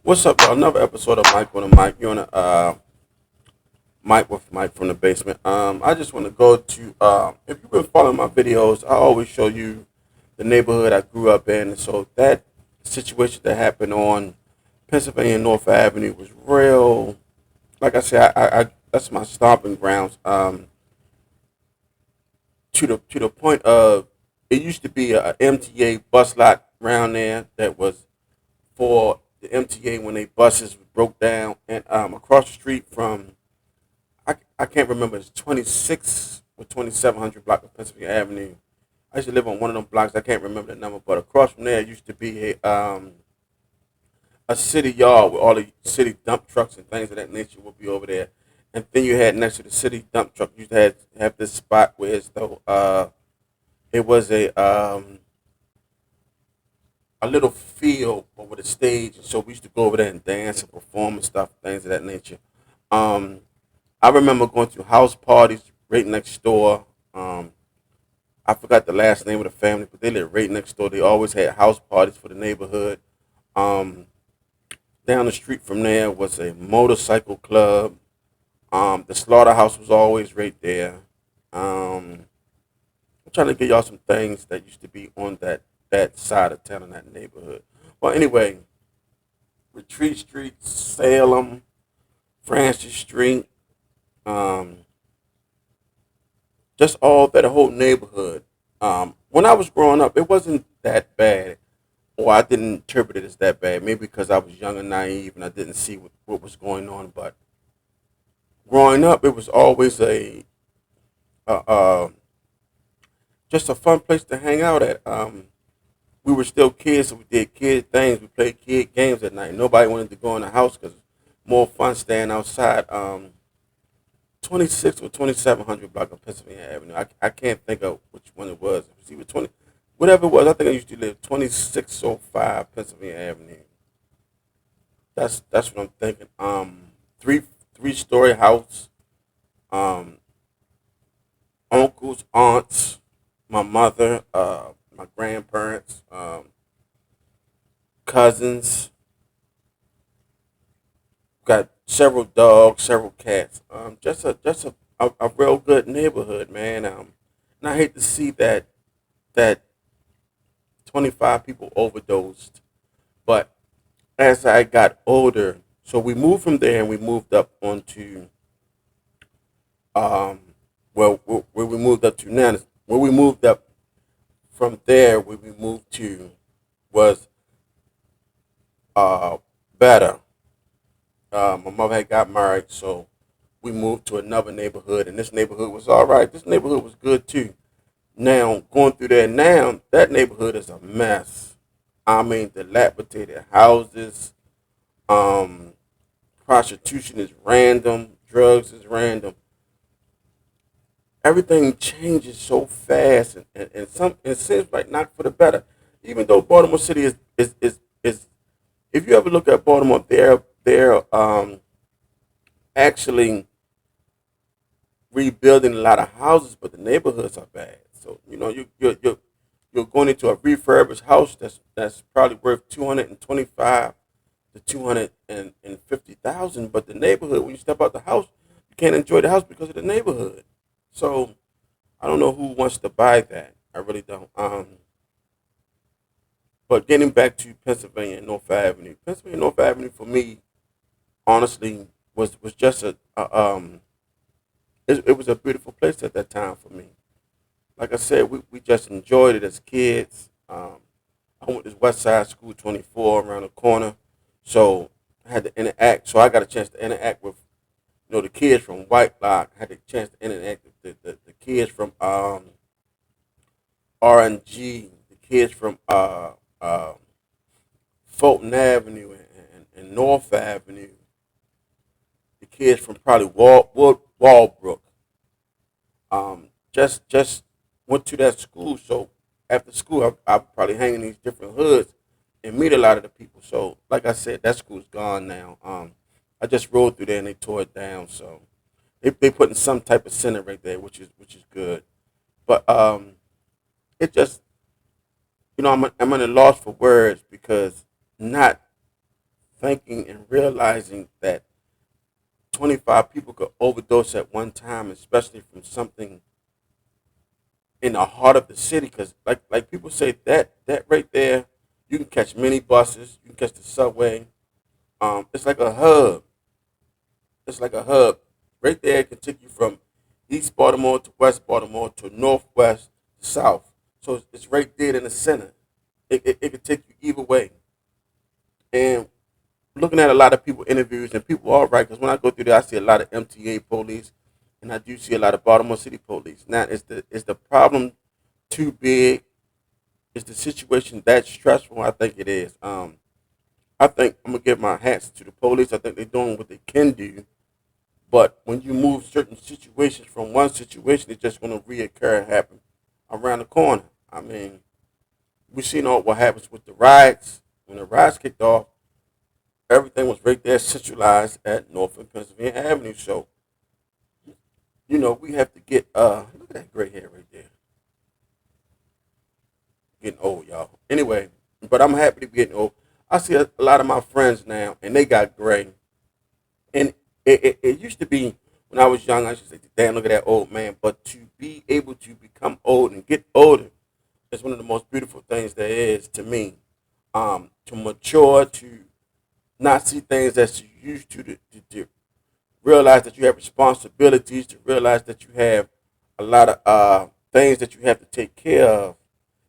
What's up, y'all? Another episode of Mike on the Mic. You're on a Mike with Mike from the basement. I just want to go to. If you've been following my videos, I always show you the neighborhood I grew up in. So that situation that happened on Pennsylvania North Avenue was real. Like I said, I that's my stomping grounds. To the point of it used to be a MTA bus lot around there that was for the MTA when they buses broke down, and across the street from I can't remember, it's 26 or 2700 block of Pennsylvania Avenue. I used to live on one of them blocks. I can't remember the number, but across from there used to be a city yard where all the city dump trucks and things of that nature would be over there. And then you had next to the city dump truck, you used to have this spot where it's though it was a little field over the stage, and so we used to go over there and dance and perform and stuff, things of that nature. Um, I remember going to house parties right next door. Um, I forgot the last name of the family, but they lived right next door. They always had house parties for the neighborhood. Um, Down the street from there was a motorcycle club. The slaughterhouse was always right there. I'm trying to get y'all some things that used to be on that side of town in that neighborhood. Well, anyway, Retreat Street, Salem, Francis Street, um, just all that whole neighborhood. When I was growing up, it wasn't that bad, or I didn't interpret it as that bad. Maybe because I was young and naive and I didn't see what was going on. But growing up, it was always a, a just a fun place to hang out at. We were still kids, so we did kid things. We played kid games at night. Nobody wanted to go in the house because it's more fun staying outside. 26 or 2700 block of Pennsylvania Avenue. I can't think of which one it was. It was either 20, whatever it was. I think I used to live 2605 Pennsylvania Avenue. That's what I'm thinking. Three three-story house. Um, Uncles, aunts, my mother, my grandparents, cousins. Got several dogs, several cats. Just a real good neighborhood, man. And I hate to see that 25 people overdosed. But as I got older, so we moved from there and we moved up onto um, where we moved up to now. Where we moved up from there, where we moved to was uh better. My mother had got married, so we moved to another neighborhood, and this neighborhood was all right. This neighborhood was good too. Now going through there now, that neighborhood is a mess. I mean, dilapidated houses, um, prostitution is random, drugs is random. Everything changes so fast, and some it seems like not for the better. Even though Baltimore City is if you ever look at Baltimore, they're actually rebuilding a lot of houses, but the neighborhoods are bad. So you're going into a refurbished house that's probably worth 225 to 250,000, but the neighborhood when you step out the house, you can't enjoy the house because of the neighborhood. So I don't know who wants to buy that. I really don't. But getting back to Pennsylvania North Avenue, Pennsylvania North Avenue for me, honestly, was just it was a beautiful place at that time for me. Like I said, we just enjoyed it as kids. I went to West Side School 24 around the corner, so I had to interact. So I got a chance to interact with the kids from White Lock. I had the chance to interact with the kids from R&G, the kids from Fulton Avenue and North Avenue, the kids from probably Walbrook. Just went to that school. So after school, I probably hang in these different hoods and meet a lot of the people. So like I said, that school's gone now. I just rode through there and they tore it down. So they putting some type of center right there, which is good. But it just I'm at a loss for words because not thinking and realizing that 25 people could overdose at one time, especially from something in the heart of the city. Because like people say that right there, you can catch many buses, you can catch the subway. It's like a hub. It's like a hub. Right there, it can take you from East Baltimore to West Baltimore to Northwest to South. So it's right there in the center. It could take you either way. And looking at a lot of people interviews, and people are right, because when I go through there, I see a lot of MTA police, and I do see a lot of Baltimore City police. Now, is the problem too big? Is the situation that stressful? I think it is. I think I'm gonna give my hats to the police. I think they're doing what they can do. But when you move certain situations from one situation, it's just gonna reoccur and happen around the corner. I mean, we've seen all what happens with the riots. When the riots kicked off, everything was right there centralized at North and Pennsylvania Avenue. So, we have to get look at that gray hair right there. Getting old, y'all. Anyway, but I'm happy to be getting old. I see a lot of my friends now, and they got gray. And it used to be when I was young, I used to say, damn, look at that old man. But to be able to become old and get older is one of the most beautiful things there is to me. To mature, to not see things as you used to realize that you have responsibilities, to realize that you have a lot of things that you have to take care of.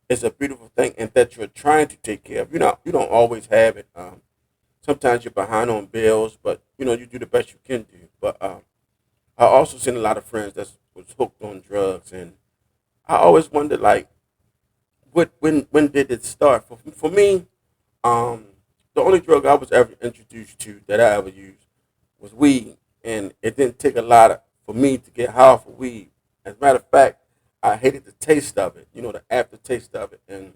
It's a beautiful thing, and that you're trying to take care of. You don't always have it. Sometimes you're behind on bills, but you do the best you can do. But I also seen a lot of friends that was hooked on drugs, and I always wondered, like, when did it start? For me, um, the only drug I was ever introduced to that I ever used was weed, and it didn't take a lot for me to get high off of weed. As a matter of fact, I hated the taste of it, the aftertaste of it, and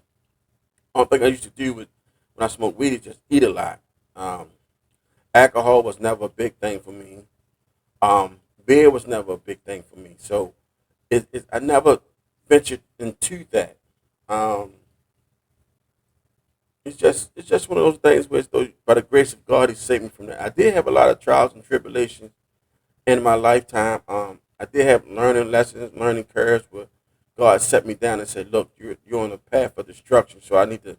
one thing I used to do with when I smoked weed is just eat a lot. Um, Alcohol was never a big thing for me. Beer was never a big thing for me, so I never ventured into that. Um, it's just one of those things where, though, by the grace of God, He saved me from that. I did have a lot of trials and tribulations in my lifetime. I did have learning lessons, learning curves where God set me down and said, "Look, you're on a path of destruction, so I need to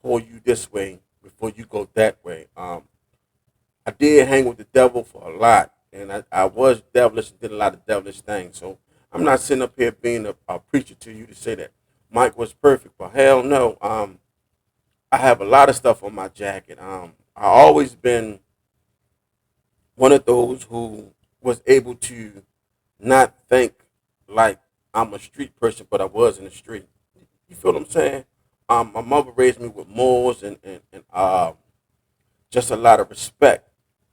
pull you this way before you go that way." I did hang with the devil for a lot, and I was devilish and did a lot of devilish things. So I'm not sitting up here being a preacher to you to say that Mike was perfect, but hell no. I have a lot of stuff on my jacket. I always been one of those who was able to not think like I'm a street person, but I was in the street. You feel what I'm saying? My mother raised me with morals and just a lot of respect.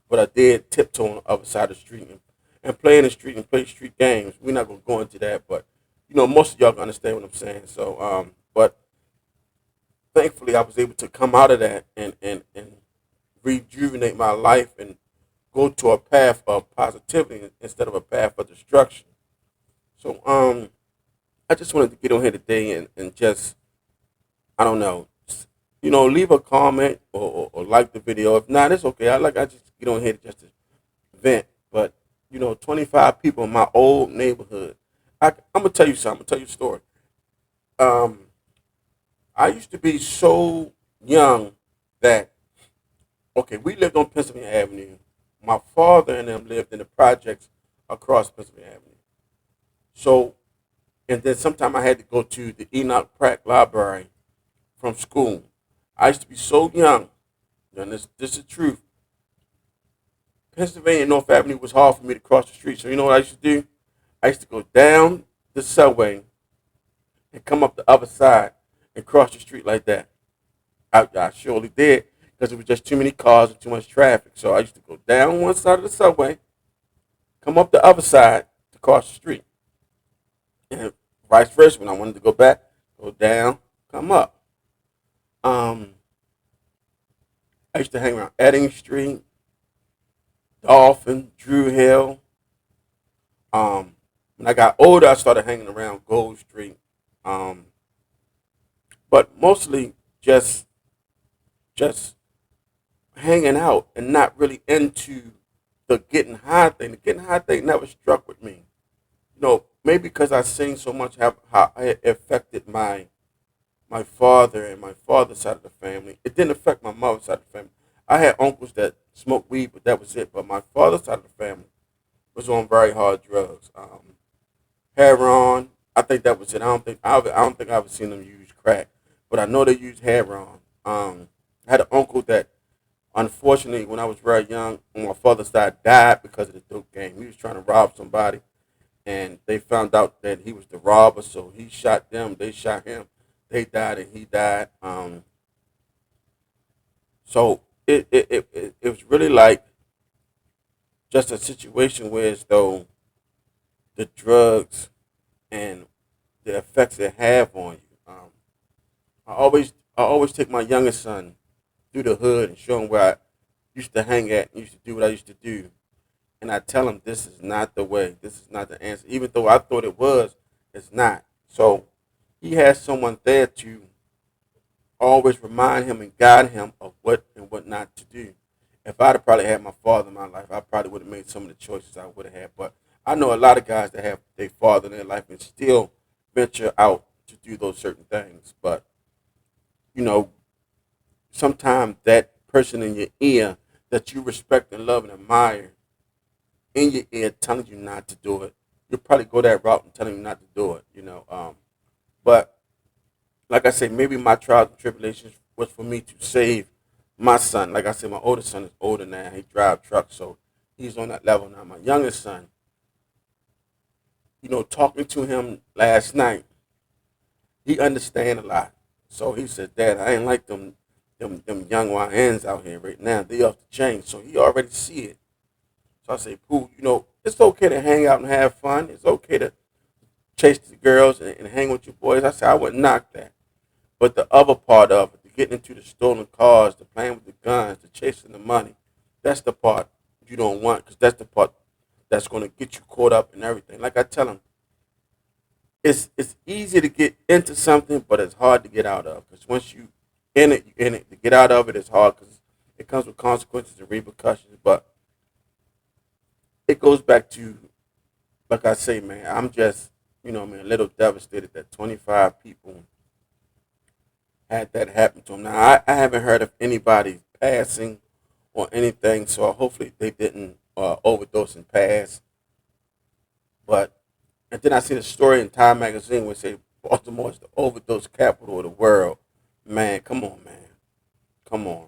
But I did tiptoe on the other side of the street and play in the street and play street games. We're not gonna go into that, but most of y'all can understand what I'm saying. So, but thankfully, I was able to come out of that and rejuvenate my life and go to a path of positivity instead of a path of destruction. So, I just wanted to get on here today and just, I don't know, leave a comment or like the video. If not, it's okay. I just get on here just to vent. But 25 people in my old neighborhood. I'm gonna tell you something. I'm gonna tell you a story. Um, I used to be so young that okay, we lived on Pennsylvania Avenue. My father and them lived in the projects across Pennsylvania Avenue. So, and then sometime I had to go to the Enoch Pratt Library from school. I used to be so young, and this is the truth. Pennsylvania North Avenue was hard for me to cross the street. So you know what I used to do? I used to go down the subway and come up the other side and cross the street like that. I surely did because it was just too many cars and too much traffic. So I used to go down one side of the subway, come up the other side to cross the street, and vice versa. When I wanted to go back, go down, come up. Um, I used to hang around Edding Street, Dolphin, Drew Hill. When I got older, I started hanging around Gold Street, um, but mostly just hanging out and not really into the getting high thing. The getting high thing never struck with me. Maybe because I seen so much how it affected my father and my father's side of the family. It didn't affect my mother's side of the family. I had uncles that smoked weed, but that was it. But my father's side of the family was on very hard drugs. Heroin. I think that was it. I don't think I ever seen them use crack, but I know they used heroin. I had an uncle that, unfortunately, when I was very young, on my father's side, died because of the dope game. He was trying to rob somebody, and they found out that he was the robber, so he shot them. They shot him. They died, and he died. So it was really like just a situation where, as though the drugs and the effects they have on you. I always take my youngest son through the hood and show him where I used to hang at and used to do what I used to do. And I tell him this is not the way. This is not the answer. Even though I thought it was, it's not. So he has someone there to always remind him and guide him of what and what not to do. If I'd have probably had my father in my life, I probably would have made some of the choices I would have had. But I know a lot of guys that have their father in their life and still venture out to do those certain things. But you know, sometimes that person in your ear that you respect and love and admire in your ear telling you not to do it, you'll probably go that route and telling you not to do it. But like I say, maybe my trials and tribulations was for me to save my son. Like I said, my oldest son is older now. He drives trucks, so he's on that level now. My youngest son, talking to him last night, he understand a lot. So he said, Dad, I ain't like them young YNs out here right now. They off the chain. So he already see it. So I say, Pooh, it's okay to hang out and have fun. It's okay to chase the girls and hang with your boys. I said, I wouldn't knock that. But the other part of it, the getting into the stolen cars, the playing with the guns, the chasing the money, that's the part you don't want, because that's the part that's going to get you caught up in everything. Like I tell them, it's easy to get into something, but it's hard to get out of. Because once you in it, you in it. To get out of it is hard because it comes with consequences and repercussions. But it goes back to, like I say, man, I'm just, man, a little devastated that 25 people had that happen to them. Now, I haven't heard of anybody passing or anything, so hopefully they didn't overdose and pass. But and then I seen a story in Time magazine where it said Baltimore is the overdose capital of the world. Man, come on, man, come on.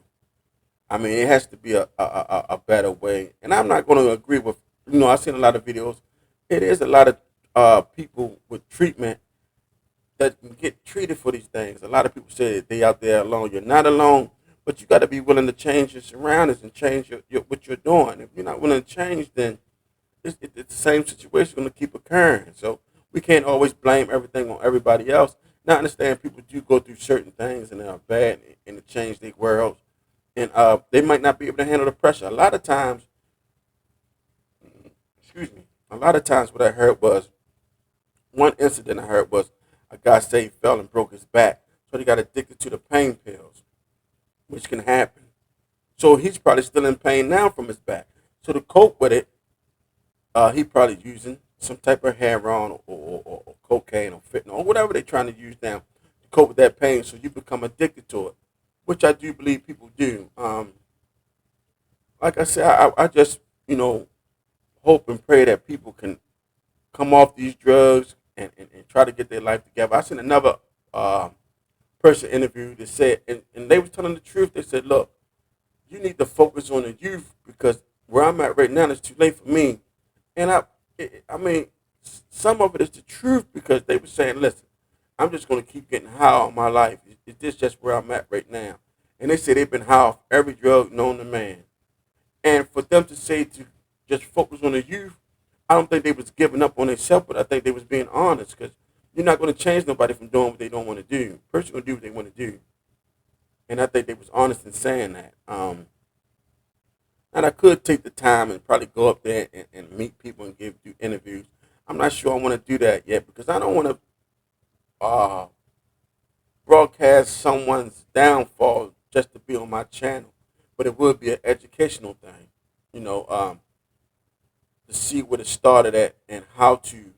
I mean, it has to be a better way. And I'm not going to agree with, I've seen a lot of videos. It is a lot of people with treatment that can get treated for these things. A lot of people say they out there alone. You're not alone, but you got to be willing to change your surroundings and change what you're doing. If you're not willing to change, then it's the same situation going to keep occurring. So we can't always blame everything on everybody else. Now, I understand people do go through certain things and they are bad and to change their world, and they might not be able to handle the pressure. A lot of times, excuse me, a lot of times what I heard was, one incident I heard was a guy say he fell and broke his back, so he got addicted to the pain pills, which can happen. So he's probably still in pain now from his back. So to cope with it, he probably using some type of heroin or cocaine or fentanyl or whatever they're trying to use now to cope with that pain. So you become addicted to it, which I do believe people do. Like I said, I just hope and pray that people can come off these drugs and try to get their life together. I seen another person interviewed that said, and they was telling the truth. They said, look, you need to focus on the youth because where I'm at right now, it's too late for me. And I mean, some of it is the truth because they were saying, listen, I'm just going to keep getting high all my life. It's just where I'm at right now. And they said they've been high off every drug known to man. And for them to say to just focus on the youth, I don't think they was giving up on themselves, but I think they was being honest because you're not going to change nobody from doing what they don't want to do. Person going to do what they want to do. And I think they was honest in saying that. And I could take the time and probably go up there and meet people and do interviews. I'm not sure I want to do that yet because I don't want to uh, broadcast someone's downfall just to be on my channel. but it would be an educational thing. You know, to see where it started at and how to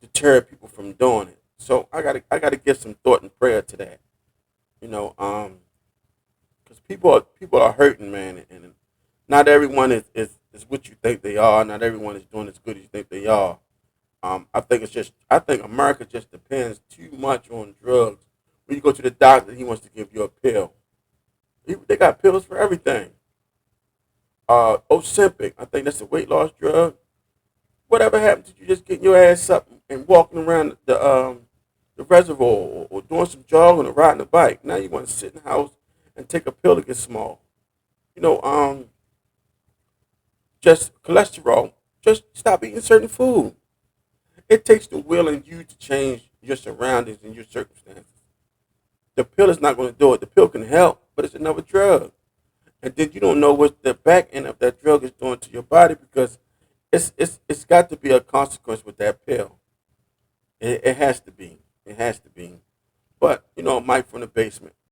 deter people from doing it. So I gotta give some thought and prayer to that. You know, because people are hurting, man, and not everyone is what you think they are. Not everyone is doing as good as you think they are. I think America just depends too much on drugs. When you go to the doctor, he wants to give you a pill. They got pills for everything. Ozempic, I think that's a weight loss drug. Whatever happened to you just getting your ass up and walking around the reservoir, or doing some jogging or riding a bike? Now you want to sit in the house and take a pill to get small. You know, just cholesterol. Just stop eating certain food. It takes the will in you to change your surroundings and your circumstances. The pill is not going to do it. The pill can help, but it's another drug. And then you don't know what the back end of that drug is doing to your body, because it's got to be a consequence with that pill. It has to be. It has to be. But Mike from the basement.